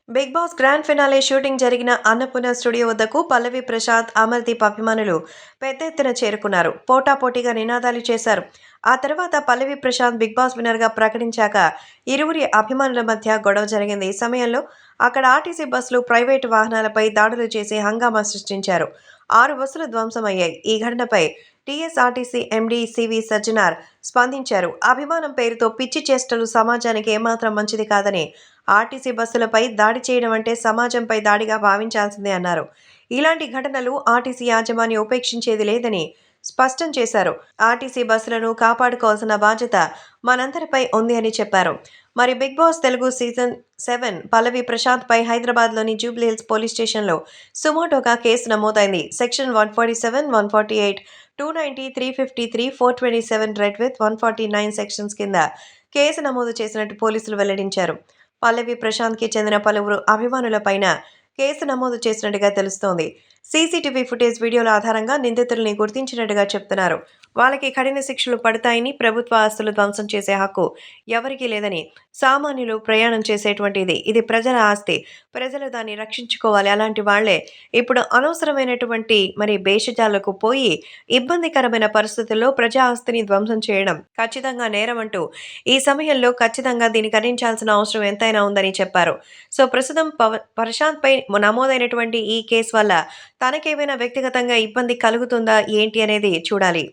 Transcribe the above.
Big boss grand finale shooting జరిగిన Annapurna studio వద్దకు పల్లవి ప్రశాంత్, అమర్దీప్ అభిమానులు పెద్ద ఎత్తున చేరుకున్నారు. పోటాపోటీగా నినాదాలు చేశారు. ఆ తర్వాత పల్లవి ప్రశాంత్ బిగ్ బాస్ విన్నర్గా ప్రకటించాక ఇరువురి అభిమానుల మధ్య గొడవ జరిగింది. ఈ సమయంలో అక్కడ ఆర్టీసీ బస్సులు, ప్రైవేటు వాహనాలపై దాడులు చేసి హంగామా సృష్టించారు. 6 బస్సులు ధ్వంసమయ్యాయి. ఈ ఘటనపై టీఎస్ఆర్టీసీ ఎండీ సివి సజ్జనార్ స్పందించారు. అభిమానం పేరుతో పిచ్చి చేష్టలు సమాజానికి ఏమాత్రం మంచిది కాదని, ఆర్టీసీ బస్సులపై దాడి చేయడం అంటే సమాజంపై దాడిగా భావించాల్సిందే అన్నారు. ఇలాంటి ఘటనలు ఆర్టీసీ యాజమాన్యం ఉపేక్షించేది లేదని స్పష్టం చేశారు. ఆర్టీసీ బస్సులను కాపాడుకోవాల్సిన బాధ్యత మనందరిపై ఉంది అని చెప్పారు. మరి బిగ్ బాస్ తెలుగు సీజన్ 7 పల్లవి ప్రశాంత్ పై హైదరాబాద్లోని జూబ్లీహిల్స్ పోలీస్ స్టేషన్లో సుమోటోగా కేసు నమోదైంది. సెక్షన్ 147, 148, 290, 353, 427 రెడ్ విత్ 149 సెక్షన్స్ కింద కేసు నమోదు చేసినట్టు పోలీసులు వెల్లడించారు. పల్లవి ప్రశాంత్కి చెందిన పలువురు అభిమానులపైన కేసు నమోదు చేసినట్టుగా తెలుస్తోంది. సీసీటీవీ ఫుటేజ్ వీడియోల ఆధారంగా నిందితుల్ని గుర్తించినట్టుగా చెప్తున్నారు. వాళ్ళకి కఠిన శిక్షలు పడతాయని, ప్రభుత్వ ఆస్తులు ధ్వంసం చేసే హక్కు ఎవరికీ లేదని, సామాన్యులు ప్రయాణం చేసేటువంటిది ఇది ప్రజల ఆస్తి, ప్రజలు దాన్ని రక్షించుకోవాలి. అలాంటి వాళ్లే ఇప్పుడు అనవసరమైనటువంటి భేషజాలకు పోయి ఇబ్బందికరమైన పరిస్థితుల్లో ప్రజా ఆస్తిని ధ్వంసం చేయడం ఖచ్చితంగా నేరం అంటూ ఈ సమయంలో ఖచ్చితంగా దీన్ని ఖండించాల్సిన అవసరం ఎంతైనా ఉందని చెప్పారు. సో ప్రస్తుతం ప్రశాంత్ పై నమోదైనటువంటి ఈ కేసు వల్ల తనకేమైనా వ్యక్తిగతంగా ఇబ్బంది కలుగుతుందా ఏంటి అనేది చూడాలి.